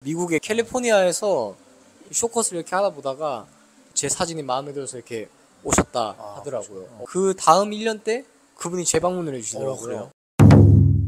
미국의 캘리포니아에서 쇼컷을 이렇게 하다 보다가 제 사진이 마음에 들어서 이렇게 오셨다 하더라고요. 그 다음 1년 때 그분이 재방문을 해주시더라고요.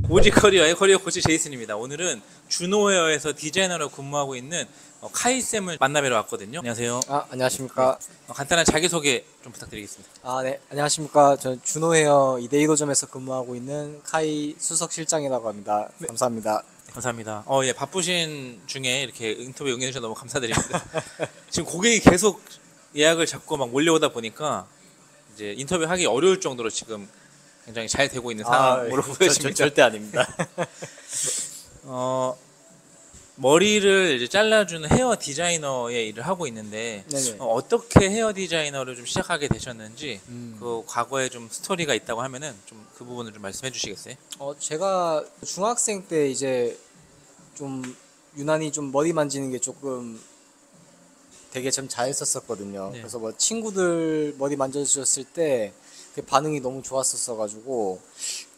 오직 커리어의 커리어 코치 제이슨입니다. 오늘은 준호헤어에서 디자이너로 근무하고 있는 카이 쌤을 만나뵈러 왔거든요. 안녕하세요. 안녕하십니까. 간단한 자기소개 좀 부탁드리겠습니다. 네. 안녕하십니까. 저는 준호헤어 이데이도점에서 근무하고 있는 카이 수석 실장이라고 합니다. 네. 감사합니다. 감사합니다. 예, 바쁘신 중에 이렇게 인터뷰 응해주셔서 너무 감사드립니다. 지금 고객이 계속 예약을 잡고 막 몰려오다 보니까 이제 인터뷰하기 어려울 정도로 지금 굉장히 잘 되고 있는 상황으로 보여집니다. 절대 아닙니다. 머리를 이제 잘라주는 헤어 디자이너의 일을 하고 있는데 네네. 어떻게 헤어 디자이너를 좀 시작하게 되셨는지 그 과거에 좀 스토리가 있다고 하면은 좀 그 부분을 좀 말씀해 주시겠어요? 제가 중학생 때 이제 좀 유난히 좀 머리 만지는 게 조금 되게 좀 잘했었거든요. 네. 그래서 뭐 친구들 머리 만져주셨을 때 그 반응이 너무 좋았었어가지고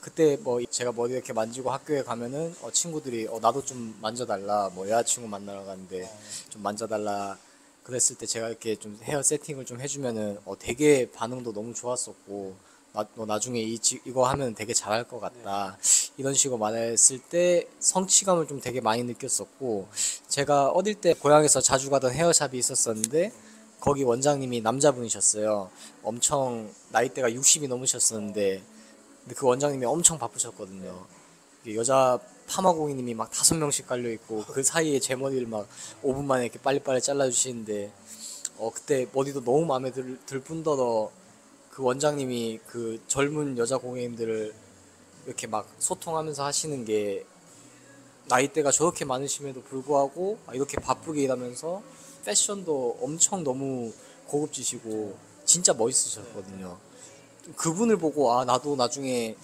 그때 뭐 제가 머리 이렇게 만지고 학교에 가면은 친구들이 나도 좀 만져달라, 뭐 여자친구 만나러 가는데 좀 만져달라 그랬을 때 제가 이렇게 좀 헤어 세팅을 좀 해주면은 되게 반응도 너무 좋았었고 너 나중에 이거 하면 되게 잘할 것 같다 이런 식으로 말했을 때 성취감을 좀 되게 많이 느꼈었고, 제가 어릴 때 고향에서 자주 가던 헤어샵이 있었었는데 거기 원장님이 남자분이셨어요. 엄청 나이대가 60이 넘으셨었는데 근데 그 원장님이 엄청 바쁘셨거든요. 여자 파마 고객님이 막 5명씩 깔려있고 그 사이에 제 머리를 막 5분 만에 이렇게 빨리빨리 잘라주시는데 그때 머리도 너무 마음에 들 뿐더러 그 원장님이 그 젊은 여자 고객님들을 이렇게 막 소통하면서 하시는 게 나이대가 저렇게 많으심에도 불구하고 이렇게 바쁘게 일하면서 패션도 엄청 너무 고급지시고 진짜 멋있으셨거든요. 그분을 보고 나도 나중에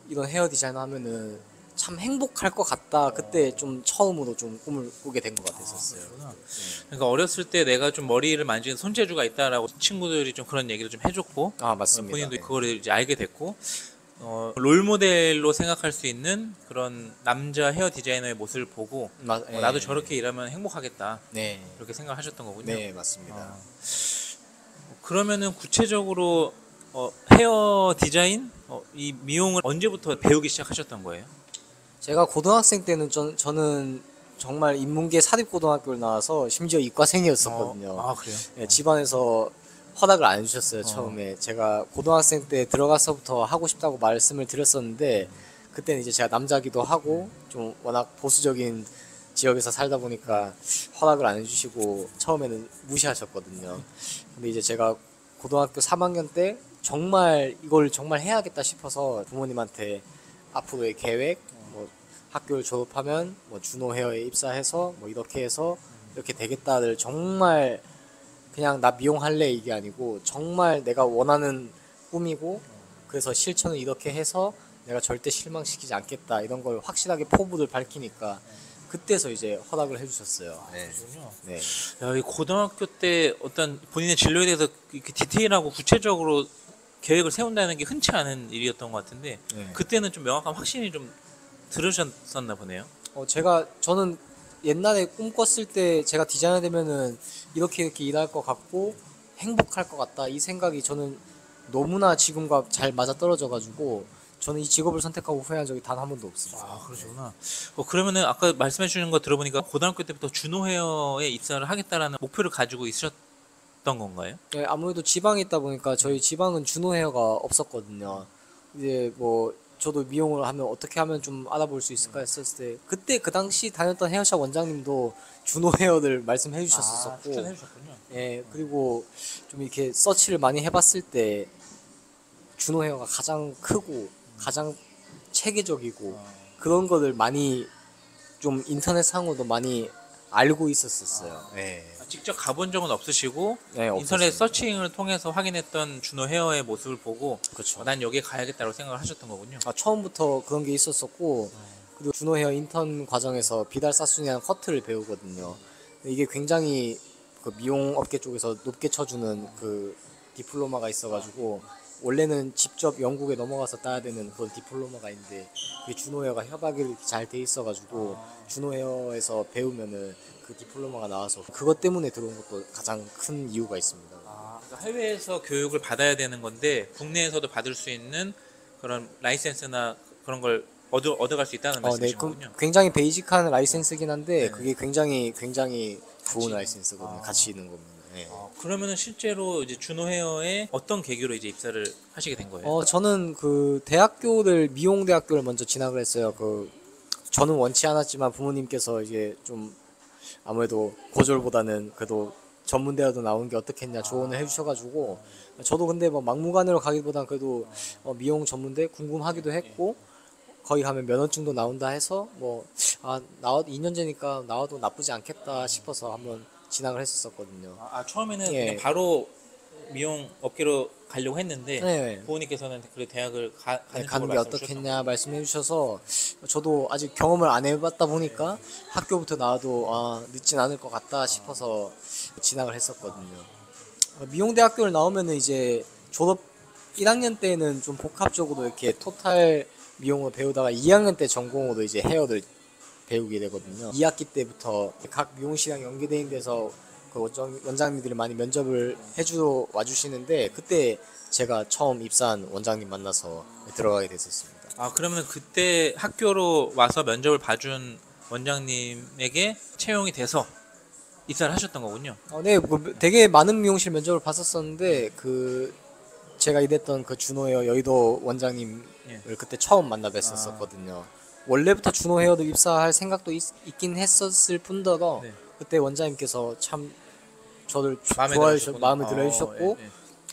이런 헤어 디자이너 하면은 참 행복할 것 같다. 그때 좀 처음으로 좀 꿈을 꾸게 된 것 같았었어요. 그러니까 어렸을 때 내가 좀 머리를 만지는 손재주가 있다라고 친구들이 좀 그런 얘기를 좀 해줬고, 맞습니다. 본인도 네. 그거를 이제 알게 됐고, 롤모델로 생각할 수 있는 그런 남자 헤어 디자이너의 모습을 보고 나도 저렇게 일하면 행복하겠다. 네. 이렇게 생각하셨던 거군요. 네, 맞습니다. 그러면은 구체적으로 헤어 디자인, 이 미용을 언제부터 배우기 시작하셨던 거예요? 제가 고등학생 때는 저는 정말 인문계 사립고등학교를 나와서 심지어 이과생이었었거든요. 그래요? 네, 집안에서 허락을 안 해주셨어요. 처음에 제가 고등학생 때 들어가서부터 하고 싶다고 말씀을 드렸었는데 그때는 이제 제가 남자기도 하고 좀 워낙 보수적인 지역에서 살다 보니까 허락을 안 해주시고 처음에는 무시하셨거든요. 근데 이제 제가 고등학교 3학년 때 정말 이걸 정말 해야겠다 싶어서 부모님한테 앞으로의 계획, 뭐 학교를 졸업하면 뭐 준호 헤어에 입사해서 뭐 이렇게 해서 이렇게 되겠다를 정말 그냥 나 미용할래 이게 아니고 정말 내가 원하는 꿈이고 그래서 실천을 이렇게 해서 내가 절대 실망시키지 않겠다 이런 걸 확실하게 포부를 밝히니까 그때서 이제 허락을 해주셨어요. 네. 네. 야, 이 고등학교 때 어떤 본인의 진로에 대해서 이렇게 디테일하고 구체적으로 계획을 세운다는 게 흔치 않은 일이었던 것 같은데 네. 그때는 좀 명확한 확신이 좀 들으셨었나 보네요. 저는 옛날에 꿈꿨을 때 제가 디자이너 되면은 이렇게 일할 것 같고 행복할 것 같다 이 생각이 저는 너무나 지금과 잘 맞아 떨어져가지고 저는 이 직업을 선택하고 후회한 적이 단 한 번도 없습니다. 그러시구나. 그러면은 아까 말씀해 주시는 거 들어보니까 고등학교 때부터 준호 헤어에 입사를 하겠다라는 목표를 가지고 있으셨던 건가요? 네, 아무래도 지방에 있다 보니까 저희 지방은 준호 헤어가 없었거든요. 이제 뭐 저도 미용을 하면 어떻게 하면 좀 알아볼 수 있을까 했었을 때 그때 그 당시 다녔던 헤어샵 원장님도 준호 헤어를 말씀해 주셨었고 추천해 주셨군요. 예, 그리고 좀 이렇게 서치를 많이 해봤을 때 준호 헤어가 가장 크고 가장 체계적이고 그런 거를 많이 좀 인터넷 상으로도 많이 알고 있었어요. 네. 직접 가본 적은 없으시고 네, 인터넷 없었습니다. 서칭을 통해서 확인했던 준호 헤어의 모습을 보고 그렇죠. 난 여기에 가야겠다고 생각을 하셨던 거군요. 처음부터 그런 게 있었었고 그리고 준호 헤어 인턴 과정에서 비달 사순이라는 커트를 배우거든요. 이게 굉장히 그 미용 업계 쪽에서 높게 쳐주는 그 디플로마가 있어가지고 원래는 직접 영국에 넘어가서 따야 되는 그런 디플로마가 있는데 그게 준호헤어가 협약이 잘 돼 있어가지고 준호헤어에서 배우면은 그 디플로마가 나와서 그것 때문에 들어온 것도 가장 큰 이유가 있습니다. 그러니까 해외에서 교육을 받아야 되는 건데 국내에서도 받을 수 있는 그런 라이센스나 그런 걸 얻어갈 수 있다는 네, 말씀이신 거군요. 굉장히 베이직한 라이센스긴 한데 네. 그게 굉장히 좋은 있는 라이센스거든요. 가치 있는 겁니다. 네. 그러면은 실제로 이제 준호 헤어에 어떤 계기로 이제 입사를 하시게 된 거예요? 저는 그 대학교를 미용 대학교를 먼저 진학을 했어요. 저는 원치 않았지만 부모님께서 이게 좀 아무래도 고졸보다는 그래도 전문대라도 나오는 게 어떻겠냐 조언을 해주셔가지고 저도 근데 뭐 막무가내로 가기보단 그래도 미용 전문대 궁금하기도 했고 거기 가면 면허증도 나온다 해서 나와도 2년제니까 나와도 나쁘지 않겠다 싶어서 한번 진학을 했었거든요. 처음에는 예. 그냥 바로 미용 업계로 가려고 했는데 네. 부모님께서는 그래 대학을 네, 가는 가는 쪽으로 게 말씀을 어떻겠냐 말씀해 주셔서 저도 아직 경험을 안 해봤다 보니까 학교부터 나와도 늦진 않을 것 같다 싶어서 진학을 했었거든요. 미용대학교를 나오면은 이제 졸업 1학년 때는 좀 복합적으로 이렇게 토탈 미용을 배우다가 2학년 때 전공으로 이제 헤어를 배우게 되거든요. 2학기 때부터 각 미용실이랑 연계된 데서 그 원장님들이 많이 면접을 해주러 와주시는데 그때 제가 처음 입사한 원장님 만나서 들어가게 됐었습니다. 그러면 그때 학교로 와서 면접을 봐준 원장님에게 채용이 돼서 입사를 하셨던 거군요. 네, 되게 많은 미용실 면접을 봤었었는데 제가 일했던 그 준호헤어 여의도 원장님을 그때 처음 만나 뵀었거든요. 원래부터 준호헤어도 입사할 생각도 있긴 했었을 뿐더러 네. 그때 원장님께서 참 저를 마음에 들어 해주셨고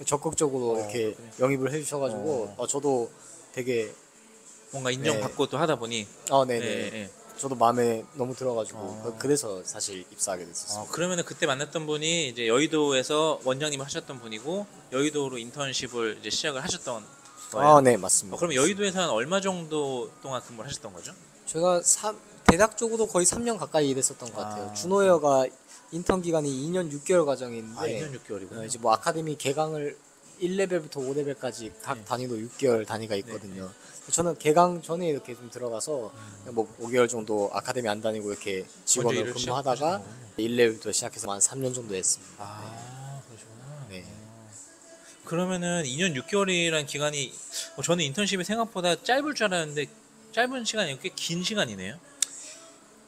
적극적으로 이렇게 그래요? 영입을 해주셔가지고 저도 되게 뭔가 인정받고 또 하다 보니 네네. 저도 마음에 너무 들어가지고 그래서 사실 입사하게 됐었어요. 그러면은 그때 만났던 분이 이제 여의도에서 원장님을 하셨던 분이고 여의도로 인턴십을 이제 시작을 하셨던 거예요. 네, 맞습니다. 그럼 여의도에서는 얼마 정도 동안 근무를 하셨던 거죠? 제가 대략적으로 거의 3년 가까이 일했었던 것 같아요. 준호헤어가 인턴 기간이 2년 6개월 과정인데 2년 6개월이군요. 이제 뭐 아카데미 개강을 1레벨부터 5레벨까지 각 단위로 6개월 단위가 있거든요. 저는 개강 전에 이렇게 좀 들어가서 뭐 5개월 정도 아카데미 안 다니고 이렇게 직원으로 근무하다가 1레벨부터 시작해서 한 3년 정도 했습니다. 그러시구나. 네. 그러면은 2년 6개월이라는 기간이 저는 인턴십이 생각보다 짧을 줄 알았는데 짧은 시간이 꽤 긴 시간이네요.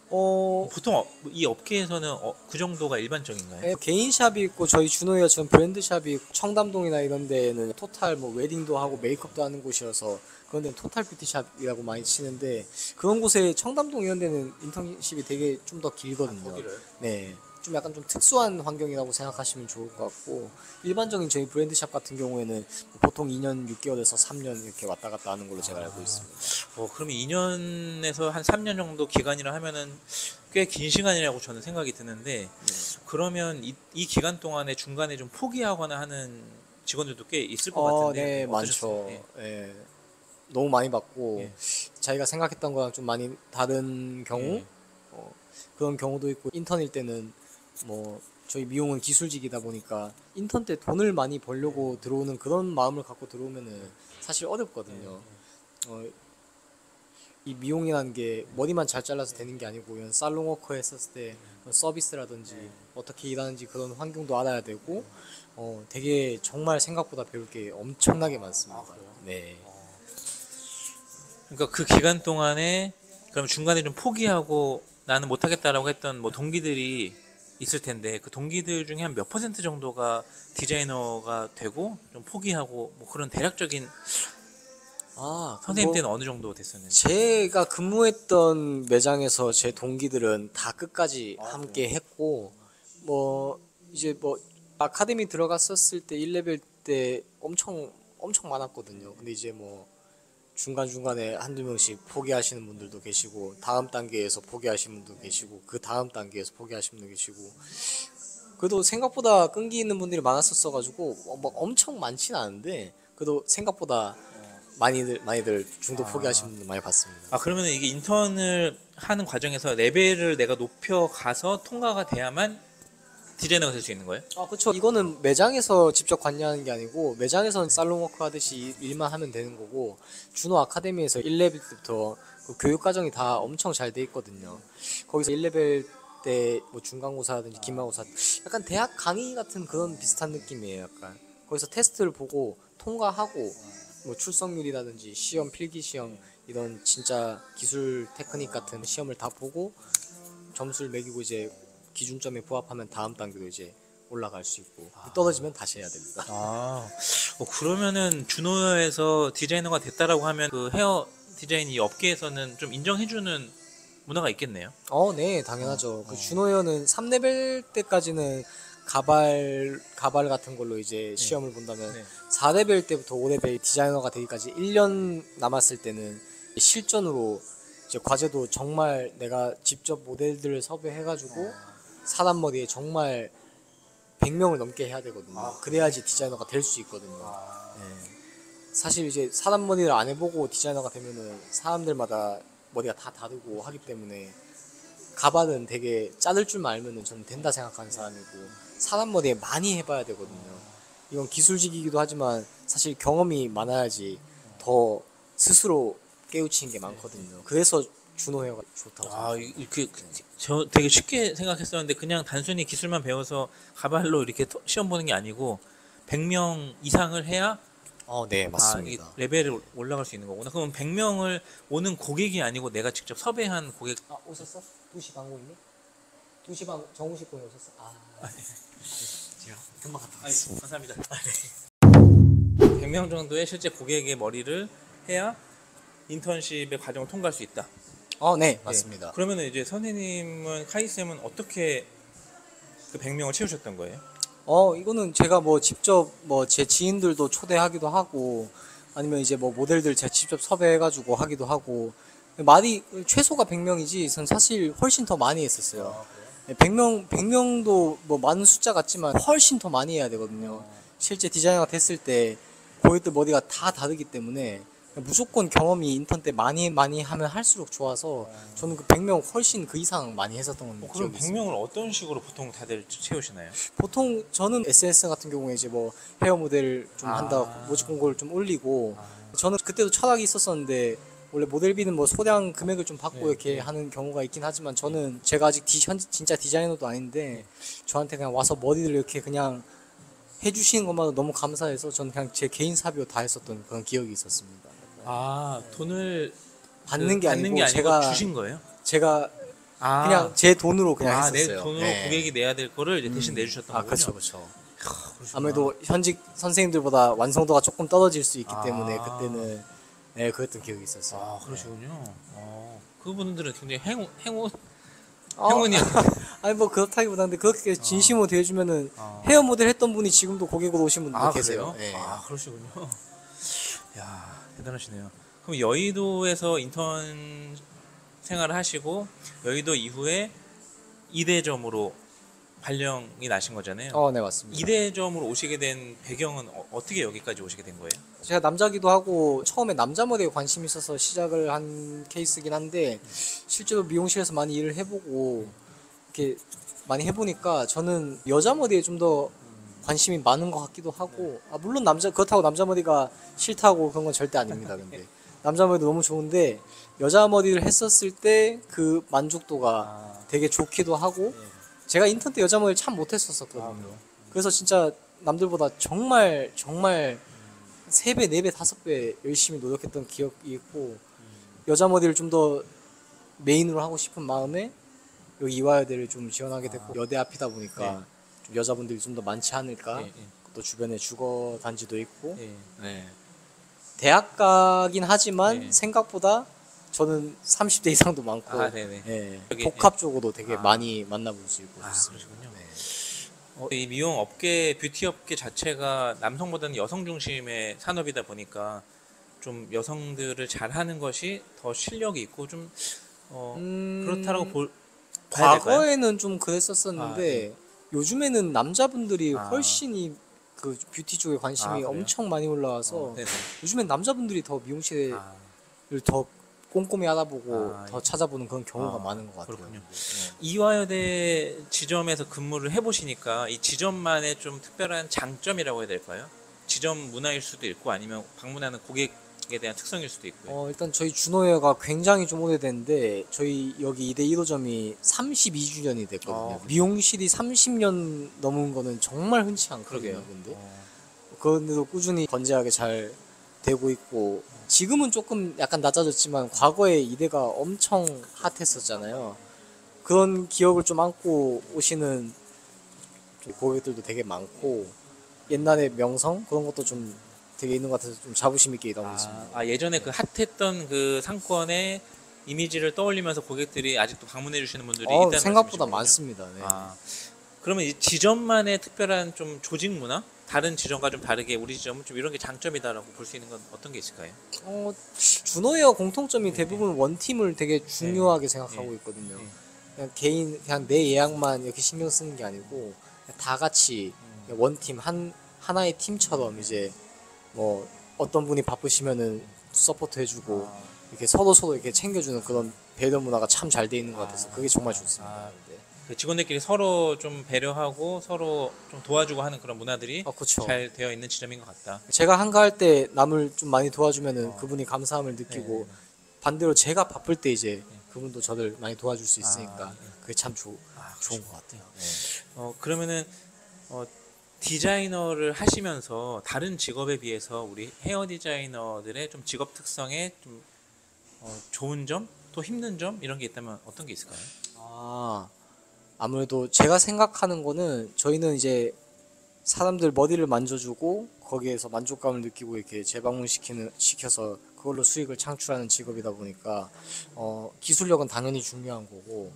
보통 이 업계에서는 그 정도가 일반적인가요? 네, 개인 샵이 있고 저희 준호헤어처럼 브랜드 샵이 있고 청담동이나 이런 데는 토탈 뭐 웨딩도 하고 메이크업도 하는 곳이어서 그런 데는 토탈 뷰티샵이라고 많이 치는데 그런 곳에 청담동 이런 데는 인턴십이 되게 좀 더 길거든요. 네. 좀 약간 좀 특수한 환경이라고 생각하시면 좋을 것 같고 일반적인 저희 브랜드샵 같은 경우에는 보통 2년 6개월에서 3년 이렇게 왔다 갔다 하는 걸로 제가 알고 있습니다. 그럼 2년에서 한 3년 정도 기간이라 하면은 꽤 긴 시간이라고 저는 생각이 드는데 그러면 이 기간 동안에 중간에 좀 포기하거나 하는 직원들도 꽤 있을 것 같은데 네, 많죠. 예. 너무 많이 받고 자기가 생각했던 거랑 좀 많이 다른 경우 그런 경우도 있고 인턴일 때는 뭐 저희 미용은 기술직이다 보니까 인턴 때 돈을 많이 벌려고 들어오는 그런 마음을 갖고 들어오면은 사실 어렵거든요. 이 미용이라는 게 머리만 잘 잘라서 되는 게 아니고 이런 살롱 워커 했었을 때 서비스라든지 어떻게 일하는지 그런 환경도 알아야 되고 되게 정말 생각보다 배울 게 엄청나게 많습니다. 네. 그러니까 그 기간 동안에 그럼 중간에 좀 포기하고 나는 못하겠다라고 했던 뭐 동기들이 있을 텐데 그 동기들 중에 한 몇 퍼센트 정도가 디자이너가 되고 좀 포기하고 뭐 그런 대략적인 선생님 때는 어느 정도 됐었는지. 제가 근무했던 매장에서 제 동기들은 다 끝까지 함께 했고 뭐 이제 뭐 아카데미 들어갔었을 때 1레벨 때 엄청 많았거든요. 근데 이제 뭐 중간중간에 한두 명씩 포기하시는 분들도 계시고 다음 단계에서 포기하시는 분도 계시고 그 다음 단계에서 포기하시는 분도 계시고 그래도 생각보다 끈기 있는 분들이 많았었어 가지고 뭐 엄청 많진 않은데 그래도 생각보다 많이들 중도 포기하시는 분들 많이 봤습니다. 그러면 이게 인턴을 하는 과정에서 레벨을 내가 높여 가서 통과가 돼야만 디자이너가 될 수 있는 거예요? 아, 그쵸. 이거는 매장에서 직접 관리하는 게 아니고 매장에서는 살롱워크 하듯이 일만 하면 되는 거고 준호 아카데미에서 1레벨 때부터 그 교육 과정이 다 엄청 잘 돼 있거든요. 거기서 1레벨 때 뭐 중간고사라든지 기말고사 약간 대학 강의 같은 그런 비슷한 느낌이에요. 약간 거기서 테스트를 보고 통과하고 뭐 출석률이라든지 시험 필기 시험 이런 진짜 기술 테크닉 같은 시험을 다 보고 점수를 매기고 이제 기준점에 부합하면 다음 단계로 이제 올라갈 수 있고 떨어지면 다시 해야 됩니다. 아, 그러면은 준호에서 디자이너가 됐다라고 하면 그 헤어 디자인 이 업계에서는 좀 인정해주는 문화가 있겠네요. 네, 당연하죠. 그 준호연은 3레벨 때까지는 가발 같은 걸로 이제 시험을 본다면 네. 4레벨 때부터 5레벨 디자이너가 되기까지 1년 남았을 때는 실전으로 이제 과제도 정말 내가 직접 모델들을 섭외해가지고 사람 머리에 정말 100명을 넘게 해야 되거든요. 그래야지 디자이너가 될 수 있거든요. 네. 사실 이제 사람 머리를 안 해보고 디자이너가 되면은 사람들마다 머리가 다 다르고 하기 때문에 가발은 되게 자를 줄만 알면은 저는 된다 생각하는 사람이고 사람 머리에 많이 해봐야 되거든요. 이건 기술직이기도 하지만 사실 경험이 많아야지 더 스스로 깨우치는 게 많거든요. 그래서 준호 헤어가 좋다고 생각해요. 저 되게 쉽게 생각했었는데 그냥 단순히 기술만 배워서 가발로 이렇게 시험 보는 게 아니고 100명 이상을 해야 네, 이 레벨을 올라갈 수 있는 거구나. 그럼 100명을 오는 고객이 아니고 내가 직접 섭외한 고객. 오셨어? 2시 광고 있니? 2시 반 정우식 공에 오셨어? 제가 금방 갔다 왔어요. 감사합니다. 100명 정도의 실제 고객의 머리를 해야 인턴십의 과정을 통과할 수 있다. 네, 맞습니다. 그러면 이제 선생님은 카이쌤은 어떻게 그 100명을 채우셨던 거예요? 이거는 제가 뭐 직접 뭐 제 지인들도 초대하기도 하고 아니면 이제 뭐 모델들 제가 직접 섭외해가지고 하기도 하고 말이 최소가 100명이지 전 사실 훨씬 더 많이 했었어요. 100명도 뭐 많은 숫자 같지만 훨씬 더 많이 해야 되거든요. 실제 디자이너가 됐을 때 고객들 머리가 다 다르기 때문에 무조건 경험이 인턴 때 많이 하면 할수록 좋아서 저는 그 100명 훨씬 그 이상 많이 했었던 건 그럼 기억이 있어요. 100명을 어떤 식으로 보통 다들 채우시나요? 보통 저는 SNS 같은 경우에 이제 뭐 헤어 모델 좀 한다 모집 공고를 좀 올리고 저는 그때도 철학이 있었었는데 원래 모델비는 뭐 소량 금액을 좀 받고 이렇게 하는 경우가 있긴 하지만 저는 제가 아직 진짜 디자이너도 아닌데 저한테 그냥 와서 머리를 이렇게 그냥 해주시는 것마다 너무 감사해서 저는 그냥 제 개인 사비로 다 했었던 그런 기억이 있었습니다. 돈을 받는 게 아니고 제가 주신 거예요? 제가 그냥 제 돈으로 그냥 내 했었어요. 돈으로 고객이 내야 될 거를 이제 대신 내주셨던 거군요. 그렇죠. 아무래도 현직 선생님들보다 완성도가 조금 떨어질 수 있기 때문에 그때는 그랬던 기억이 있었어요. 그러시군요. 그분들은 굉장히 행운이요. 아니 뭐 그렇다기보다는 그렇게 진심으로 대해주면은 헤어 모델 했던 분이 지금도 고객으로 오신 분도 계세요. 그래요? 그러시군요. 야, 대단하시네요. 그럼 여의도에서 인턴 생활을 하시고 여의도 이후에 이대점으로 발령이 나신 거잖아요. 네, 맞습니다. 이대점으로 오시게 된 배경은 어떻게 여기까지 오시게 된 거예요? 제가 남자기도 하고 처음에 남자 머리에 관심이 있어서 시작을 한 케이스긴 한데 실제로 미용실에서 많이 일을 해보고 이렇게 많이 해보니까 저는 여자 머리에 좀 더 관심이 많은 것 같기도 하고 물론 그렇다고 남자 머리가 싫다고 그런 건 절대 아닙니다. 근데 남자 머리도 너무 좋은데 여자 머리를 했었을 때 그 만족도가 되게 좋기도 하고 제가 인턴 때 여자 머리를 참 못했었거든요. 그래서 진짜 남들보다 정말 3배, 4배, 5배 열심히 노력했던 기억이 있고 여자 머리를 좀 더 메인으로 하고 싶은 마음에 여기 이화여대를 좀 지원하게 됐고 여대 앞이다 보니까 좀 여자분들이 좀 더 많지 않을까 또 주변에 주거 단지도 있고 대학 가긴 하지만 생각보다 저는 30대 이상도 많고 복합 쪽으로 되게 많이 만나볼 수 있고 그러시군요. 이 미용 업계, 뷰티 업계 자체가 남성보다는 여성 중심의 산업이다 보니까 좀 여성들을 잘하는 것이 더 실력이 있고 좀 그렇다라고 봐야 될까요? 과거에는 좀 그랬었었는데 요즘에는 남자분들이 훨씬 그 뷰티 쪽에 관심이 엄청 많이 올라와서 요즘엔 남자분들이 더 미용실을 더 꼼꼼히 알아보고 아, 더 찾아보는 그런 경우가 아, 많은 것 같아요. 그렇군요. 네. 이화여대 지점에서 근무를 해보시니까 이 지점만의 좀 특별한 장점이라고 해야 될까요? 지점 문화일 수도 있고 아니면 방문하는 고객에 대한 특성일 수도 있고요. 일단 저희 준호회가 굉장히 좀 오래됐는데 저희 여기 이대 1호점이 32주년이 됐거든요. 미용실이 30년 넘은 거는 정말 흔치 않거든요. 근데 그런데도 꾸준히 건재하게 잘 되고 있고 지금은 조금 약간 낮아졌지만 과거에 이대가 엄청 핫했었잖아요. 그런 기억을 좀 안고 오시는 고객들도 되게 많고 옛날의 명성 그런 것도 좀 되게 있는 것 같아서 좀 자부심 있게 일하고 있습니다. 예전에 그 핫했던 그 상권의 이미지를 떠올리면서 고객들이 아직도 방문해 주시는 분들이 있다는 생각보다 말씀이시군요. 많습니다. 네. 그러면 이 지점만의 특별한 좀 조직 문화? 다른 지점과 좀 다르게 우리 지점은 좀 이런 게 장점이다라고 볼 수 있는 건 어떤 게 있을까요? 준호회와 공통점이 대부분 원팀을 되게 중요하게 생각하고 있거든요. 그냥 개인 그냥 내 예약만 이렇게 신경 쓰는 게 아니고 그냥 다 같이 원팀 하나의 팀처럼 이제 뭐 어떤 분이 바쁘시면은 서포트 해주고 이렇게 서로 이렇게 챙겨주는 그런 배려 문화가 참 잘 돼 있는 것 같아서 그게 정말 좋습니다. 네. 그 직원들끼리 서로 좀 배려하고 서로 좀 도와주고 하는 그런 문화들이 그쵸. 잘 되어 있는 지점인 것 같다. 제가 한가할 때 남을 좀 많이 도와주면은 그분이 감사함을 느끼고 반대로 제가 바쁠 때 이제 그분도 저를 많이 도와줄 수 있으니까 그게 참 좋은 것 같아요. 네. 그러면은 디자이너를 하시면서 다른 직업에 비해서 우리 헤어 디자이너들의 좀 직업 특성에 좀 좋은 점, 또 힘든 점 이런 게 있다면 어떤 게 있을까요? 아무래도 제가 생각하는 거는 저희는 이제 사람들 머리를 만져주고 거기에서 만족감을 느끼고 이렇게 시켜서 그걸로 수익을 창출하는 직업이다 보니까 기술력은 당연히 중요한 거고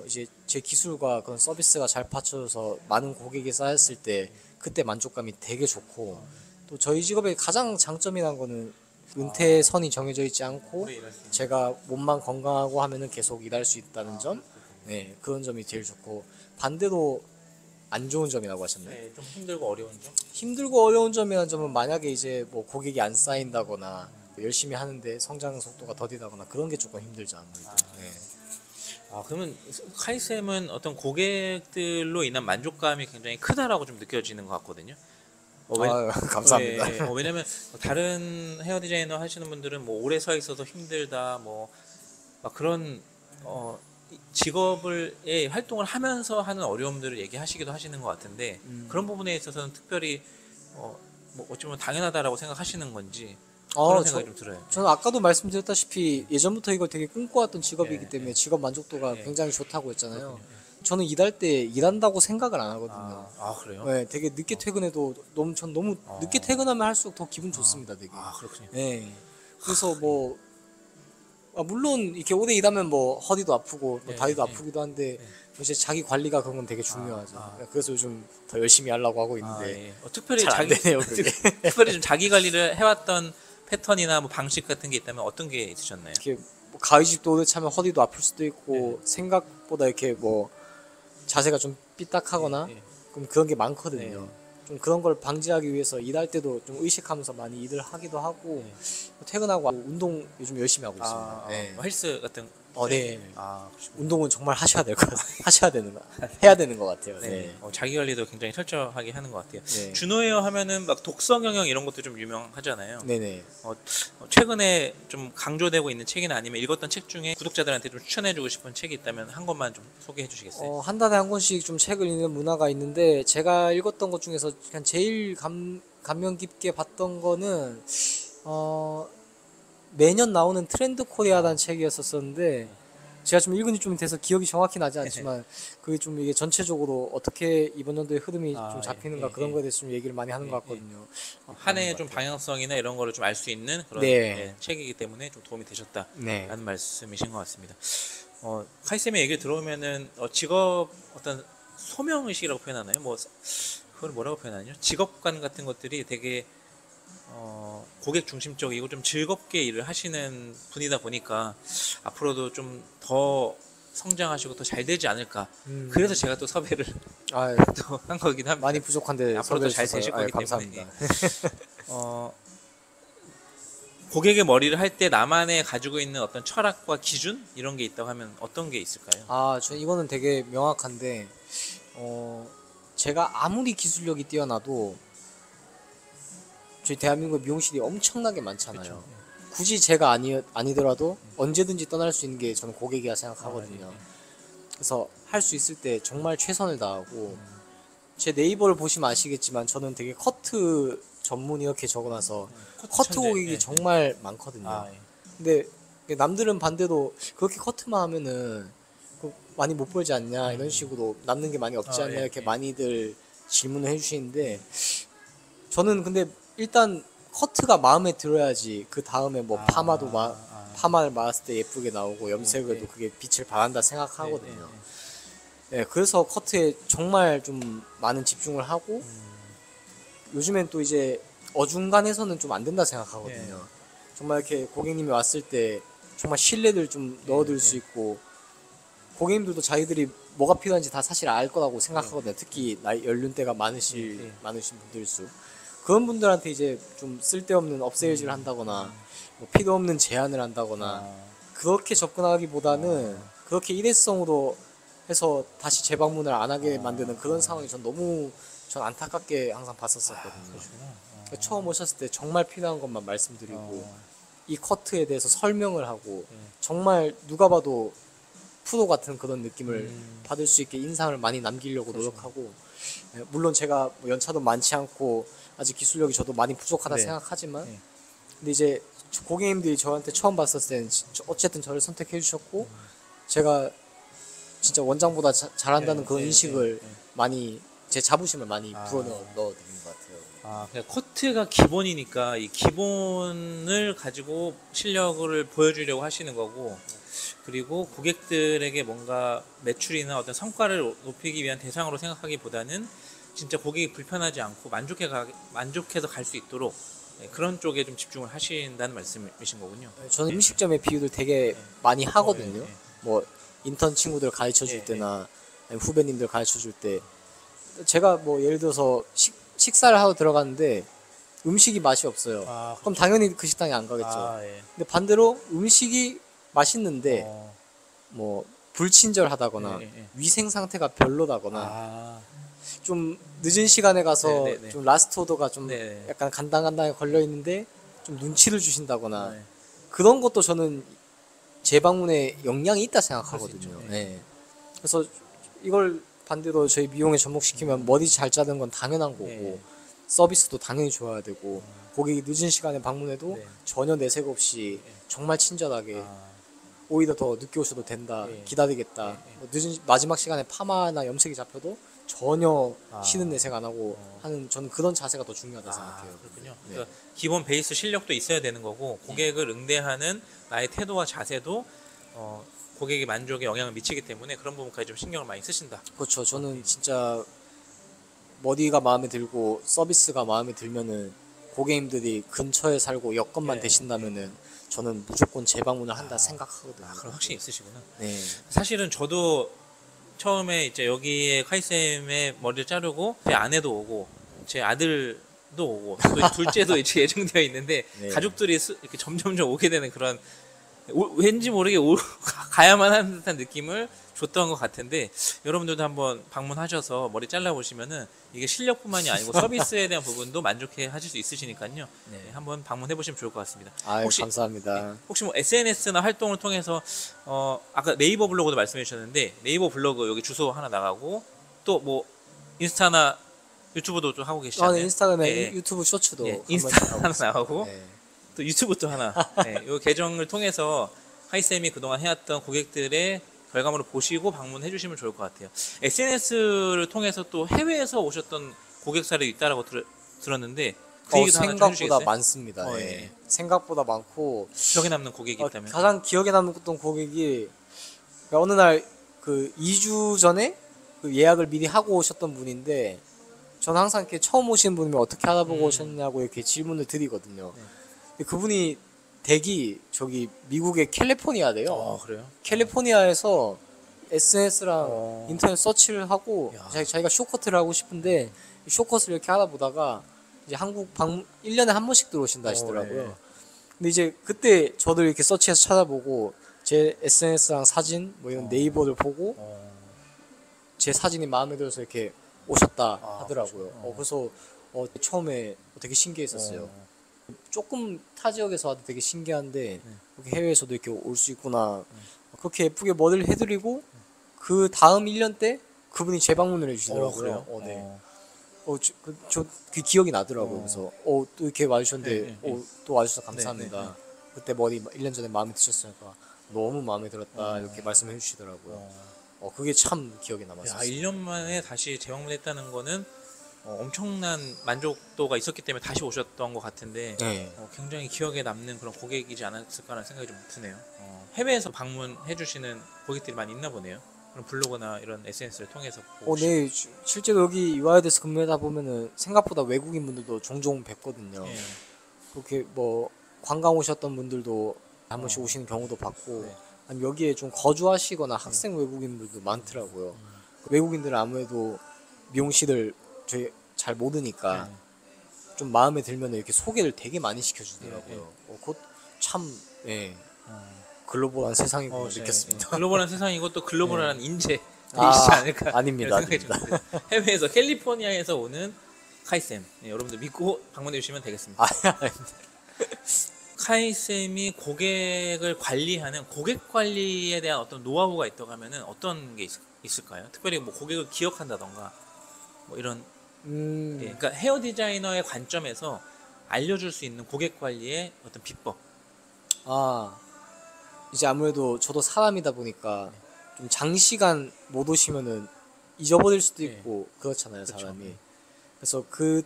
이제 제 기술과 그런 서비스가 잘 받쳐져서 많은 고객이 쌓였을 때 그때 만족감이 되게 좋고 또 저희 직업의 가장 장점이란 거는 은퇴 선이 정해져 있지 않고 제가 몸만 건강하고 하면은 계속 일할 수 있다는 점, 네, 그런 점이 제일 좋고 반대로 안 좋은 점이라고 하셨나요? 네, 좀 힘들고 어려운 점? 힘들고 어려운 점이라는 점은 만약에 이제 뭐 고객이 안 쌓인다거나 열심히 하는데 성장 속도가 더디다거나 그런 게 조금 힘들죠 아무래도. 네. 그러면 카이쌤은 어떤 고객들로 인한 만족감이 굉장히 크다라고 좀 느껴지는 것 같거든요. 감사합니다. 왜냐면 다른 헤어 디자이너 하시는 분들은 뭐 오래 서 있어서 힘들다 뭐 막 그런 직업을 활동을 하면서 하는 어려움들을 얘기하시기도 하시는 것 같은데 그런 부분에 있어서는 특별히 뭐 어찌 보면 당연하다라고 생각하시는 건지 그런 생각이 좀 들어요. 저는 아까도 말씀드렸다시피 예전부터 이걸 되게 꿈꿔왔던 직업이기 때문에 직업 만족도가 굉장히 좋다고 했잖아요. 저는 일할 때 일한다고 생각을 안 하거든요. 그래요? 네, 되게 늦게 퇴근해도 전 너무 늦게 퇴근하면 할수록 더 기분 좋습니다, 되게. 그렇군요. 네. 그래서 뭐 물론 이렇게 오래 일하면 뭐 허리도 아프고 뭐 다리도 아프기도 한데 이제 자기 관리가 그런 건 되게 중요하죠. 그래서 요즘 더 열심히 하려고 하고 있는데 특별히 잘 안 되네요, 그게. 특별히 좀 자기 관리를 해왔던 패턴이나 뭐 방식 같은 게 있다면 어떤 게 있으셨나요? 이렇게 뭐 가위집도 오래 차면 허리도 아플 수도 있고 생각보다 이렇게 뭐 자세가 좀 삐딱하거나 그럼 그런 게 많거든요. 좀 그런 걸 방지하기 위해서 일할 때도 좀 의식하면서 많이 일을 하기도 하고 퇴근하고 운동 요즘 열심히 하고 있습니다. 네. 헬스 같은 네. 운동은 정말 하셔야 될 것 같아요. 해야 되는 것 같아요. 네. 자기 관리도 굉장히 철저하게 하는 것 같아요. 네. 준호헤어 하면은 막 독서 경영 이런 것도 좀 유명하잖아요. 네네. 최근에 좀 강조되고 있는 책이나 아니면 읽었던 책 중에 구독자들한테 좀 추천해주고 싶은 책이 있다면 한 권만 좀 소개해 주시겠어요? 한 달에 한 권씩 좀 책을 읽는 문화가 있는데 제가 읽었던 것 중에서 그냥 제일 감명 깊게 봤던 거는 매년 나오는 트렌드 코리아라는 책이었었는데 제가 좀 읽은 지 좀 돼서 기억이 정확히 나지 않지만 그게 좀 이게 전체적으로 어떻게 이번 연도의 흐름이 좀 잡히는가 그런 거에 대해서 좀 얘기를 많이 하는 것 같거든요. 한 해의 좀 방향성이나 이런 거를 좀 알 수 있는 그런 책이기 때문에 좀 도움이 되셨다라는 말씀이신 것 같습니다. 카이쌤의 얘기를 들어오면은 직업 어떤 소명의식이라고 표현하나요? 뭐 그걸 뭐라고 표현하냐? 직업관 같은 것들이 되게 고객 중심적이고 좀 즐겁게 일을 하시는 분이다 보니까 앞으로도 좀 더 성장하시고 더 잘 되지 않을까. 그래서 제가 또 섭외를 또 한 거긴 합니다. 많이 부족한데 앞으로도 잘 되실 거기 감사합니다. 때문에. 고객의 머리를 할 때 나만의 가지고 있는 어떤 철학과 기준 이런 게 있다고 하면 어떤 게 있을까요? 저 이거는 되게 명확한데, 제가 아무리 기술력이 뛰어나도 저희 대한민국 미용실이 엄청나게 많잖아요. 그쵸. 굳이 제가 아니더라도 언제든지 떠날 수 있는 게 저는 고객이라 생각하거든요. 아, 네. 그래서 할 수 있을 때 정말 최선을 다하고, 제 네이버를 보시면 아시겠지만 저는 되게 커트 전문 이렇게 적어놔서 커트 천재. 고객이 네. 정말 많거든요. 예. 근데 남들은 반대로 그렇게 커트만 하면은 많이 못 벌지 않냐 이런 식으로 남는 게 많이 없지 않냐 예, 이렇게 예. 많이들 질문을 해주시는데, 저는 근데 일단 커트가 마음에 들어야지 그 다음에 뭐 파마도 파마를 맞았을 때 예쁘게 나오고 염색을 도 그게 빛을 발한다 생각하거든요. 네, 그래서 커트에 정말 좀 많은 집중을 하고, 요즘엔 또 이제 어중간해서는 좀 안 된다 생각하거든요. 정말 이렇게 고객님이 왔을 때 정말 신뢰를 좀 넣어둘 수 있고, 고객님들도 자기들이 뭐가 필요한지 다 사실 알 거라고 생각하거든요. 특히 나이 연륜대가 많으신 분들일수록. 그런 분들한테 이제 좀 쓸데없는 업세일즈를 한다거나 뭐 필요 없는 제안을 한다거나 그렇게 접근하기보다는 그렇게 일회성으로 해서 다시 재방문을 안 하게 만드는 그런 상황이 전 안타깝게 항상 봤었거든요. 그러니까 처음 오셨을 때 정말 필요한 것만 말씀드리고 이 커트에 대해서 설명을 하고 정말 누가 봐도 프로 같은 그런 느낌을 받을 수 있게 인상을 많이 남기려고 노력하고, 물론 제가 뭐 연차도 많지 않고 아직 기술력이 저도 많이 부족하다 생각하지만, 근데 이제 고객님들이 저한테 처음 봤었을 때는 어쨌든 저를 선택해 주셨고, 제가 진짜 원장보다 잘한다는 그런 인식을 많이, 제 자부심을 많이 불어넣어드린 것 같아요. 그러니까 커트가 기본이니까 이 기본을 가지고 실력을 보여주려고 하시는 거고, 그리고 고객들에게 뭔가 매출이나 어떤 성과를 높이기 위한 대상으로 생각하기보다는 진짜 고객이 불편하지 않고 만족해서 갈 수 있도록 그런 쪽에 좀 집중을 하신다는 말씀이신 거군요. 저는 음식점의 비유를 되게 많이 하거든요. 뭐 인턴 친구들 가르쳐 줄 때나 아니면 후배님들 가르쳐 줄 때, 제가 뭐 예를 들어서 식사를 하러 들어갔는데 음식이 맛이 없어요. 그럼 당연히 그 식당에 안 가겠죠. 근데 반대로 음식이 맛있는데 뭐 불친절하다거나 위생 상태가 별로다거나 좀 늦은 시간에 가서 좀 라스트 오더가 좀 약간 간당간당하게 걸려 있는데 좀 눈치를 주신다거나 그런 것도 저는 재방문에 영향이 있다 생각하거든요. 네. 그래서 이걸 반대로 저희 미용에 접목시키면 머리 잘 자르는 건 당연한 거고, 서비스도 당연히 좋아야 되고, 고객이 늦은 시간에 방문해도 전혀 내색 없이 정말 친절하게, 오히려 더 늦게 오셔도 된다, 기다리겠다, 뭐 늦은 마지막 시간에 파마나 염색이 잡혀도 전혀 쉬는 내색 안 하고 하는, 저는 그런 자세가 더 중요하다 생각해요. 그렇군요. 그러니까 기본 베이스 실력도 있어야 되는 거고, 고객을 응대하는 나의 태도와 자세도 고객의 만족에 영향을 미치기 때문에 그런 부분까지 좀 신경을 많이 쓰신다. 그렇죠. 저는 진짜 머리가 마음에 들고 서비스가 마음에 들면은, 고객님들이 근처에 살고 여건만 되신다면은 저는 무조건 재방문을 한다 생각하거든요. 그럼 확신이 있으시구나. 네. 사실은 저도 처음에 이제 여기에 카이쌤의 머리를 자르고 제 아내도 오고 제 아들도 오고 또 둘째도 이제 예정되어 있는데 가족들이 이렇게 점점점 오게 되는 그런, 왠지 모르게 가야만 하는 듯한 느낌을 줬던 것 같은데, 여러분들도 한번 방문하셔서 머리 잘라보시면은 이게 실력뿐만이 아니고 서비스에 대한 부분도 만족해 하실 수 있으시니까요. 한번 방문해 보시면 좋을 것 같습니다. 혹시 감사합니다. 혹시 뭐 SNS나 활동을 통해서 아까 네이버 블로그도 말씀해 주셨는데, 네이버 블로그 여기 주소 하나 나가고 또 뭐 인스타나 유튜브도 좀 하고 계시잖아요. 네, 인스타그램에 유튜브 쇼츠도 인스타 하나 나가고 또 유튜브 또 하나, 이 계정을 통해서 하이쌤이 그동안 해왔던 고객들의 결과물을 보시고 방문해 주시면 좋을 것 같아요. SNS를 통해서 또 해외에서 오셨던 고객 사례도 있다라고 들었는데 그 얘기도 하나 좀 생각보다 해주시겠어요? 많습니다. 생각보다 많고, 기억에 남는 고객이 있다면? 가장 기억에 남았던 고객이, 그러니까 어느 날 그 2주 전에 그 예약을 미리 하고 오셨던 분인데, 저는 항상 이렇게 처음 오신 분이면 어떻게 알아보고 오셨냐고 이렇게 질문을 드리거든요. 근데 그분이 댁이 저기 미국의 캘리포니아래요. 그래요? 캘리포니아에서 SNS랑 인터넷 서치를 하고 자기가 쇼커트를 하고 싶은데 쇼컷을 이렇게 알아보다가 이제 한국 방문 1년에 한 번씩 들어오신다 하시더라고요. 근데 이제 그때 저도 이렇게 서치해서 찾아보고 제 SNS랑 사진 뭐 이런 네이버를 보고 제 사진이 마음에 들어서 이렇게 오셨다 하더라고요. 그래서 처음에 되게 신기했었어요. 조금 타 지역에서 와도 되게 신기한데 그렇게 해외에서도 이렇게 올 수 있구나. 그렇게 예쁘게 머리를 해드리고 그 다음 1년 때 그분이 재방문을 해주시더라고요. 그래요? 네. 그 기억이 나더라고요. 그래서 또 이렇게 와주셨는데 네, 네, 네. 또 와주셔서 감사합니다. 네, 네, 그때 머리 1년 전에 마음에 드셨으니까 너무 마음에 들었다 이렇게 말씀해 주시더라고요. 그게 참 기억에 야, 남았어요. 1년 만에 다시 재방문했다는 거는 엄청난 만족도가 있었기 때문에 다시 오셨던 것 같은데 네. 굉장히 기억에 남는 그런 고객이지 않았을까라는 생각이 좀 드네요. 해외에서 방문해 주시는 고객들이 많이 있나 보네요. 그런 블로그나 이런 SNS를 통해서 네, 실제로 여기 유아에드에서 근무하다 보면은 생각보다 외국인 분들도 종종 뵙거든요. 예. 그렇게 뭐 관광 오셨던 분들도 한 번씩 오시는 경우도 봤고, 네. 아니면 여기에 좀 거주하시거나 학생 외국인들도 많더라고요. 외국인들은 아무래도 미용실을 저희 잘 모르니까 좀 마음에 들면 이렇게 소개를 되게 많이 시켜주더라고요. 그것 참, 예, 글로벌한 세상이고 느꼈습니다. 글로벌한 세상이고 또 글로벌한 인재이시지 아, 않을까 아닙니다, 이런 생각이 좀 드네요. 해외에서 캘리포니아에서 오는 카이쌤, 여러분들 믿고 방문해 주시면 되겠습니다. 카이쌤이 고객을 관리하는 고객 관리에 대한 어떤 노하우가 있다고 하면은 어떤 게 있을까요? 특별히 뭐 고객을 기억한다던가 뭐 이런 그러니까 헤어 디자이너의 관점에서 알려줄 수 있는 고객 관리의 어떤 비법. 이제 아무래도 저도 사람이다 보니까 좀 장시간 못 오시면은 잊어버릴 수도 있고 그렇잖아요, 사람이. 그래서 그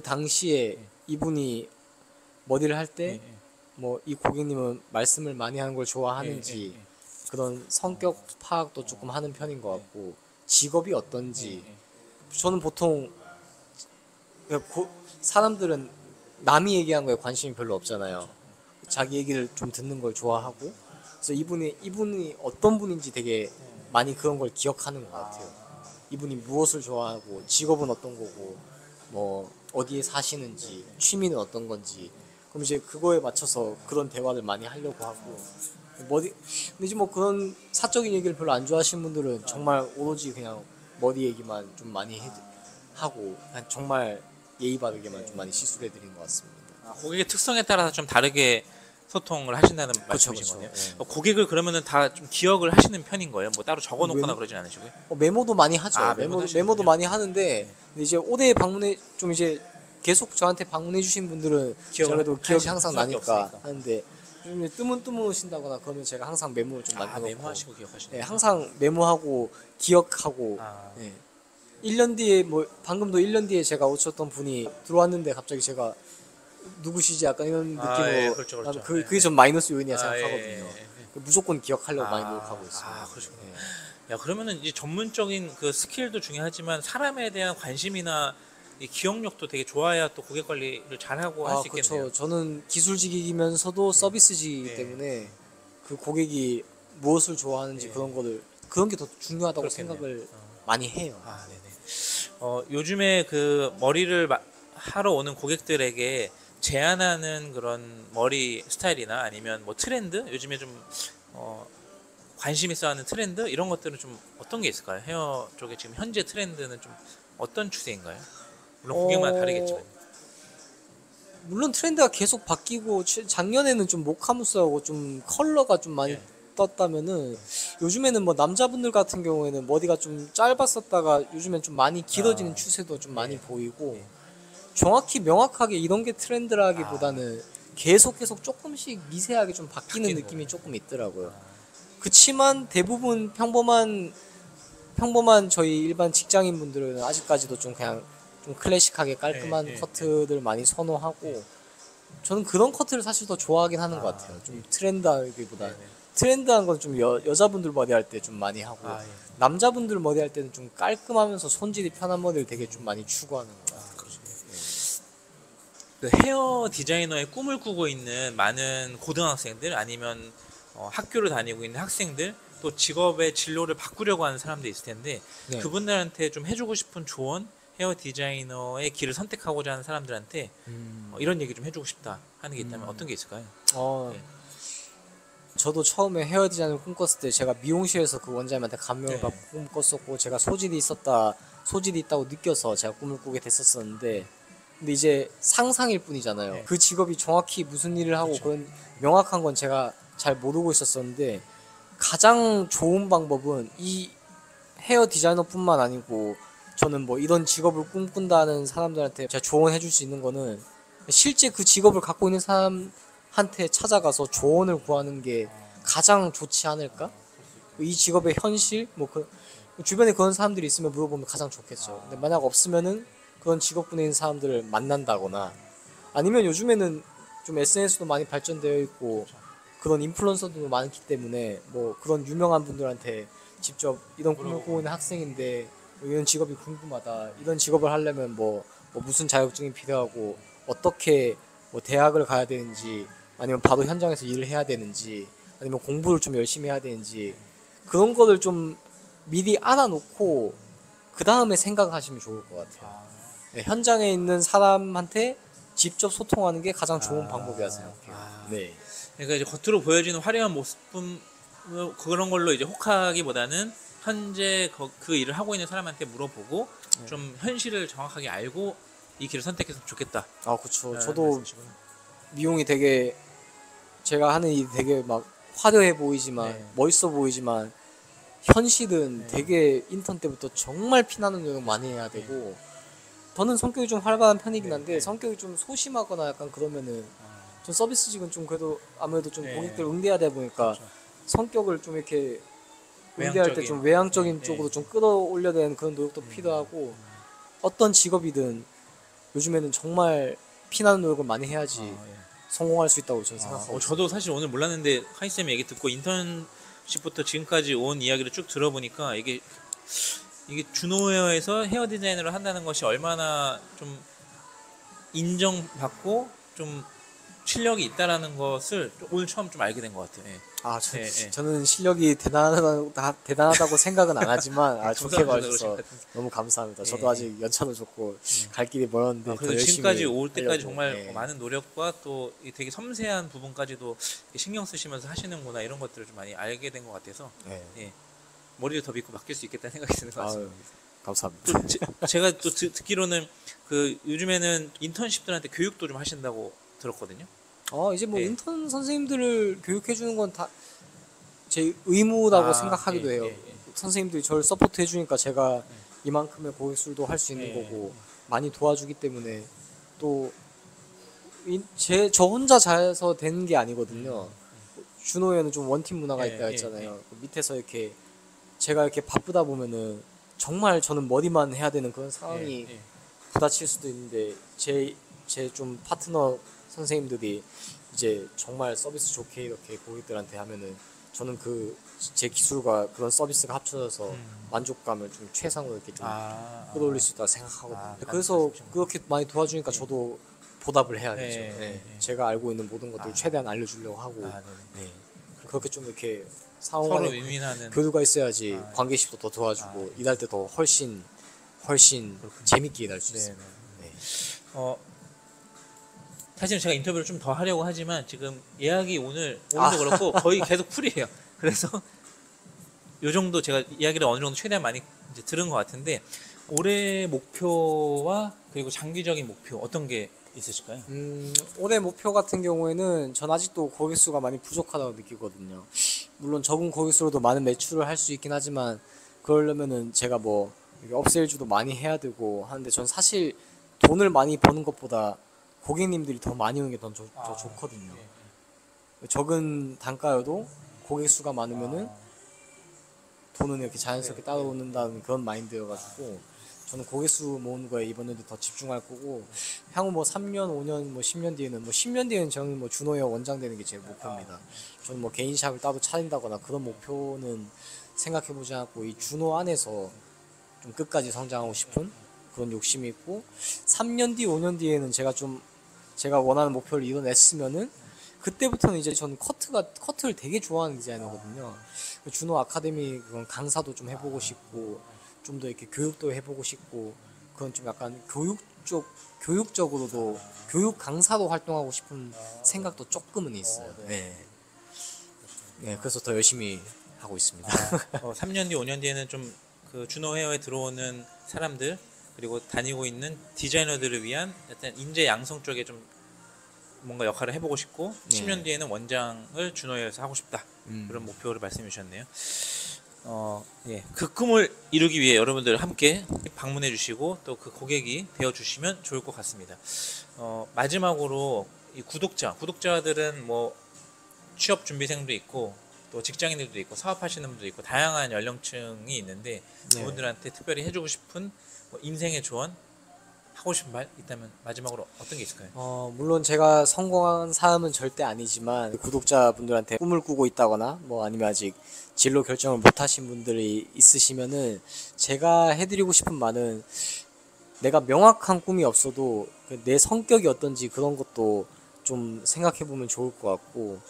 당시에 이분이 머리를 할 때 뭐 이 고객님은 말씀을 많이 하는 걸 좋아하는지 그런 성격 파악도 조금 하는 편인 것 같고 직업이 어떤지 저는 보통 사람들은 남이 얘기한 거에 관심이 별로 없잖아요. 자기 얘기를 좀 듣는 걸 좋아하고 그래서 이분이 어떤 분인지 되게 많이 그런 걸 기억하는 것 같아요. 이분이 무엇을 좋아하고 직업은 어떤 거고 뭐 어디에 사시는지 취미는 어떤 건지 그럼 이제 그거에 맞춰서 그런 대화를 많이 하려고 하고 근데 이제 뭐 그런 사적인 얘기를 별로 안 좋아하시는 분들은 정말 오로지 그냥 머리 얘기만 좀 많이 하고 그냥 정말 예의 바르게만 좀 많이 시술해 드린 것 같습니다. 고객의 특성에 따라서 좀 다르게 소통을 하신다는 말씀이신 그쵸. 거네요. 네. 고객을 그러면은 다 좀 기억을 하시는 편인 거예요? 뭐 따로 적어놓거나 그러진 않으시고요? 메모도 많이 하죠. 메모도 메모도 하시는군요. 많이 하는데 근데 이제 오대 방문해 좀 이제 계속 저한테 방문해 주신 분들은 제가 그래도 기억이 항상 수밖에 나니까 없으니까. 하는데 좀 뜨문뜨문하신다거나 그러면 제가 항상 메모를 좀 남겨놓고 메모하시고 기억하시는. 네, 항상 메모하고 기억하고 네. 1년 뒤에 뭐 방금도 1년 뒤에 제가 오셨던 분이 들어왔는데 갑자기 제가 누구시지 약간 이런 느낌으로 그렇죠. 그게 좀 마이너스 요인이라 생각하거든요. 예. 무조건 기억하려고 많이 노력하고 있어요. 그러시구나. 네. 야, 그러면은 이제 전문적인 그 스킬도 중요하지만 사람에 대한 관심이나 이 기억력도 되게 좋아야 또 고객 관리를 잘하고 할 수 있겠네요. 그렇죠. 저는 기술직이면서도 서비스직이기 때문에 그 고객이 무엇을 좋아하는지 그런 게 더 중요하다고 그렇겠네요. 생각을 많이 해요. 네네. 요즘에 그 머리를 하러 오는 고객들에게 제안하는 그런 머리 스타일이나 아니면 뭐 트렌드? 요즘에 좀 관심 있어 하는 트렌드? 이런 것들은 좀 어떤 게 있을까요? 헤어 쪽에 지금 현재 트렌드는 좀 어떤 추세인가요? 물론 고객마다 다르겠지만. 물론 트렌드가 계속 바뀌고 작년에는 좀 모카무스하고 좀 컬러가 좀 많이 떴다면은 요즘에는 뭐 남자분들 같은 경우에는 머리가 좀 짧았었다가 요즘엔 좀 많이 길어지는 추세도 좀 많이 보이고 정확히 명확하게 이런 게 트렌드라기보다는 계속 조금씩 미세하게 좀 바뀌는 느낌이 조금 있더라고요. 그치만 대부분 평범한 저희 일반 직장인 분들은 아직까지도 좀 그냥 좀 클래식하게 깔끔한 커트들 많이 선호하고 저는 그런 커트를 사실 더 좋아하긴 하는 것 같아요. 좀 트렌드하기보다 트렌드한 건 좀 여자분들 머리 할 때 좀 많이 하고 남자분들 머리 할 때는 좀 깔끔하면서 손질이 편한 머리를 되게 좀 많이 추구하는 것 같아요. 그 헤어 디자이너의 꿈을 꾸고 있는 많은 고등학생들 아니면 학교를 다니고 있는 학생들 또 직업의 진로를 바꾸려고 하는 사람들이 있을 텐데 네. 그분들한테 좀 해주고 싶은 조언, 헤어 디자이너의 길을 선택하고자 하는 사람들한테 이런 얘기 좀 해주고 싶다 하는 게 있다면 어떤 게 있을까요? 네. 저도 처음에 헤어 디자인을 꿈꿨을 때 제가 미용실에서 그 원장님한테 감명을 받고 꿈꿨었고, 제가 소질이 있다고 느껴서 제가 꿈을 꾸게 됐었었는데, 근데 이제 상상일 뿐이잖아요. 그 직업이 정확히 무슨 일을 하고 그런 명확한 건 제가 잘 모르고 있었었는데, 가장 좋은 방법은 이 헤어 디자이너뿐만 아니고 저는 뭐 이런 직업을 꿈꾼다는 사람들한테 제가 조언해 줄 수 있는 거는, 실제 그 직업을 갖고 있는 사람한테 찾아가서 조언을 구하는 게 가장 좋지 않을까? 이 직업의 현실, 주변에 그런 사람들이 있으면 물어보면 가장 좋겠죠. 근데 만약 없으면은 그런 직업군에 있는 사람들을 만난다거나, 아니면 요즘에는 좀 SNS도 많이 발전되어 있고 그런 인플루언서도 많기 때문에 뭐 그런 유명한 분들한테 직접 이런 꿈을 꾸고 있는 학생인데 이런 직업이 궁금하다, 이런 직업을 하려면 뭐 무슨 자격증이 필요하고 어떻게 뭐 대학을 가야 되는지, 아니면 바로 현장에서 일을 해야 되는지, 아니면 공부를 좀 열심히 해야 되는지, 그런 거를 좀 미리 알아놓고 그 다음에 생각하시면 좋을 것 같아요. 네, 현장에 있는 사람한테 직접 소통하는 게 가장 좋은 방법이라 생각해요. 네. 그러니까 이제 겉으로 보여지는 화려한 모습은 그런 걸로 이제 혹하기보다는 현재 그 일을 하고 있는 사람한테 물어보고 좀 현실을 정확하게 알고 이 길을 선택했으면 좋겠다. 그쵸. 저도 미용이 되게, 제가 하는 일이 되게 막 화려해 보이지만 멋있어 보이지만 현실은 되게 인턴 때부터 정말 피나는 노력 많이 해야 되고, 저는 성격이 좀 활발한 편이긴 한데 성격이 좀 소심하거나 약간 그러면은 좀 서비스직은 좀 그래도 아무래도 좀 고객들 응대해야 되다 보니까 성격을 좀 이렇게 응대할 때 좀 외향적인 쪽으로 좀 끌어올려야 되는 그런 노력도 필요하고, 어떤 직업이든 요즘에는 정말 피나는 노력을 많이 해야지 성공할 수 있다고 저는 생각하고 있어요. 저도 사실 오늘 몰랐는데 하이쌤 얘기 듣고 인턴십부터 지금까지 온 이야기를 쭉 들어보니까 이게 준호헤어에서 헤어 디자이너를 한다는 것이 얼마나 좀 인정받고 좀 실력이 있다라는 것을 오늘 처음 좀 알게 된 것 같아요. 저는 실력이 대단하다고 생각은 안 하지만 좋게 봐주셔서 너무 감사합니다. 저도 아직 연차도 좋고 갈 길이 멀었는데 더 열심히 지금까지 올 때까지 하려고. 정말 많은 노력과 또 되게 섬세한 부분까지도 신경 쓰시면서 하시는구나, 이런 것들을 좀 많이 알게 된 것 같아서 머리를 더 믿고 맡길 수 있겠다는 생각이 드는 것 같습니다. 감사합니다. 제가 또 듣기로는 그 요즘에는 인턴십들한테 교육도 좀 하신다고 들었거든요. 이제 뭐 인턴 선생님들을 교육해 주는 건 다 제 의무라고 생각하기도 해요. 선생님들이 저를 서포트 해주니까 제가 이만큼의 고객술도 할 수 있는 거고 많이 도와주기 때문에, 또 저 혼자 잘해서 되는 게 아니거든요. 준호에는 좀 원팀 문화가 있다 했잖아요. 밑에서 이렇게 제가 이렇게 바쁘다 보면은 정말 저는 머리만 해야 되는 그런 상황이 부딪힐 수도 있는데, 제 좀 파트너 선생님들이 이제 정말 서비스 좋게 이렇게 고객들한테 하면은 저는 제 기술과 그런 서비스가 합쳐져서 만족감을 좀 최상으로 이렇게 좀 끌어올릴 수 있다고 생각하거든요. 그래서 그렇게 많이 도와주니까 저도 보답을 해야 되죠. 제가 알고 있는 모든 것들을 최대한 알려주려고 하고, 그렇게 좀 이렇게 서로 상호간에 윈윈하는 교류가 있어야지 관계식도 더 도와주고 일할 때 더 훨씬 재밌게 일할 수 있어요. 사실 제가 인터뷰를 좀 더 하려고 하지만 지금 예약이 오늘도 그렇고 거의 계속 풀이에요. 그래서 요 정도 제가 이야기를 어느 정도 최대한 많이 이제 들은 것 같은데, 올해 목표와 그리고 장기적인 목표 어떤 게 있으실까요? 올해 목표 같은 경우에는 전 아직도 고객수가 많이 부족하다고 느끼거든요. 물론 적은 고객수로도 많은 매출을 할 수 있긴 하지만, 그러려면은 제가 뭐 업세일즈도 많이 해야 되고 하는데, 전 사실 돈을 많이 버는 것보다 고객님들이 더 많이 오는 게 더 좋거든요. 적은 단가여도 고객 수가 많으면은 돈은 이렇게 자연스럽게 따라오는다는 그런 마인드여가지고, 저는 고객 수 모으는 거에 이번에도 더 집중할 거고, 향후 뭐 3년, 5년, 뭐 10년 뒤에는 저는 뭐 준호헤어 원장 되는 게 제 목표입니다. 저는 뭐 개인 샵을 따로 차린다거나 그런 목표는 생각해보지 않고, 이 준호 안에서 좀 끝까지 성장하고 싶은 그런 욕심이 있고, 3년 뒤, 5년 뒤에는 제가 원하는 목표를 이뤄냈으면은 그때부터는 이제 저는 커트를 되게 좋아하는 디자이너거든요. 준호 아카데미 그런 강사도 좀 해보고 싶고, 좀 더 이렇게 교육도 해보고 싶고, 그건 좀 약간 교육적으로도 교육 강사로 활동하고 싶은 생각도 조금은 있어요. 네. 네, 그래서 더 열심히 하고 있습니다. 3년 뒤, 5년 뒤에는 좀 그 준호 헤어에 들어오는 사람들 그리고 다니고 있는 디자이너들을 위한 어떤 인재 양성 쪽에 좀 뭔가 역할을 해보고 싶고 네. 10년 뒤에는 원장을 준호 헤어에서 하고 싶다 그런 목표를 말씀해 주셨네요. 예, 그 꿈을 이루기 위해 여러분들 함께 방문해 주시고 또 그 고객이 되어 주시면 좋을 것 같습니다. 마지막으로 이 구독자들은 뭐 취업 준비생도 있고 또 직장인들도 있고 사업하시는 분도 있고 다양한 연령층이 있는데 네. 그분들한테 특별히 해주고 싶은 뭐 인생의 조언 하고 싶은 말 있다면 마지막으로 어떤 게 있을까요? 물론 제가 성공한 사람은 절대 아니지만 구독자분들한테 꿈을 꾸고 있다거나 뭐 아니면 아직 진로 결정을 못 하신 분들이 있으시면은 제가 해드리고 싶은 말은 내가 명확한 꿈이 없어도 내 성격이 어떤지 그런 것도 좀 생각해 보면 좋을 것 같고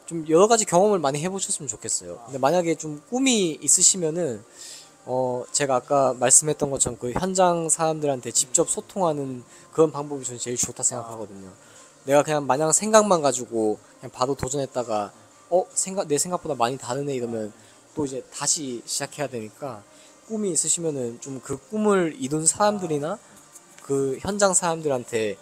좀 여러 가지 경험을 많이 해보셨으면 좋겠어요. 근데 만약에 좀 꿈이 있으시면은 제가 아까 말씀했던 것처럼 그 현장 사람들한테 직접 소통하는 그런 방법이 저는 제일 좋다 생각하거든요. 내가 그냥 마냥 생각만 가지고 그냥 바로 도전했다가 내 생각보다 많이 다르네 이러면 또 이제 다시 시작해야 되니까 꿈이 있으시면은 좀 그 꿈을 이룬 사람들이나 그 현장 사람들한테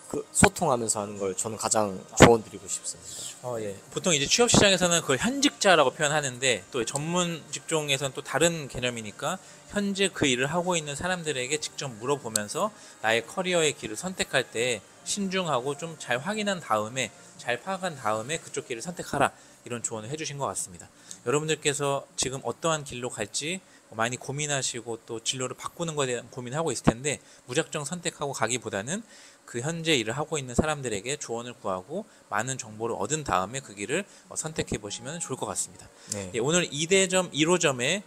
그 소통하면서 하는 걸 저는 가장 조언 드리고 싶습니다. 예. 보통 이제 취업 시장에서는 그걸 현직자라고 표현하는데 또 전문 직종에서는 또 다른 개념이니까 현재 그 일을 하고 있는 사람들에게 직접 물어보면서 나의 커리어의 길을 선택할 때 신중하고 좀 잘 확인한 다음에 잘 파악한 다음에 그쪽 길을 선택하라 이런 조언을 해주신 것 같습니다. 여러분들께서 지금 어떠한 길로 갈지 많이 고민하시고 또 진로를 바꾸는 것에 대한 고민하고 있을 텐데 무작정 선택하고 가기보다는 그 현재 일을 하고 있는 사람들에게 조언을 구하고 많은 정보를 얻은 다음에 그 길을 선택해 보시면 좋을 것 같습니다. 네. 예, 오늘 2대점 1호점에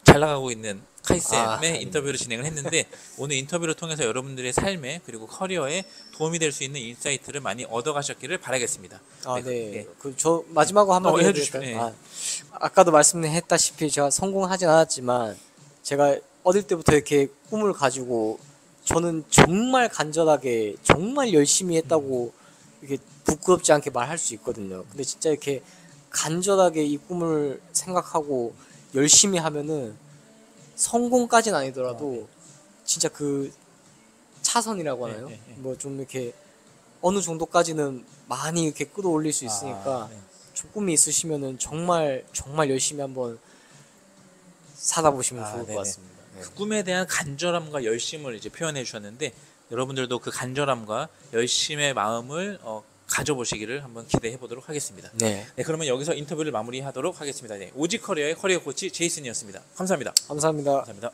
잘 나가고 있는 카이쌤의 인터뷰를 진행을 했는데 오늘 인터뷰를 통해서 여러분들의 삶에 그리고 커리어에 도움이 될 수 있는 인사이트를 많이 얻어가셨기를 바라겠습니다. 네. 저 마지막으로 한마디 해주시면. 해드릴까요? 아까도 말씀했다시피 제가 성공하진 않았지만 제가 어릴 때부터 이렇게 꿈을 가지고 저는 정말 간절하게 정말 열심히 했다고 이렇게 부끄럽지 않게 말할 수 있거든요. 근데 진짜 이렇게 간절하게 이 꿈을 생각하고 열심히 하면은 성공까지는 아니더라도 진짜 그 차선이라고 하나요? 뭐 좀 이렇게 어느 정도까지는 많이 이렇게 끌어올릴 수 있으니까 좀 꿈이 있으시면은 정말 열심히 한번 살아보시면 좋을 것 같습니다. 그 꿈에 대한 간절함과 열심을 이제 표현해 주셨는데 여러분들도 그 간절함과 열심의 마음을 가져보시기를 한번 기대해 보도록 하겠습니다. 네. 그러면 여기서 인터뷰를 마무리하도록 하겠습니다. 오직 커리어의 커리어 코치 제이슨이었습니다. 감사합니다. 감사합니다. 감사합니다.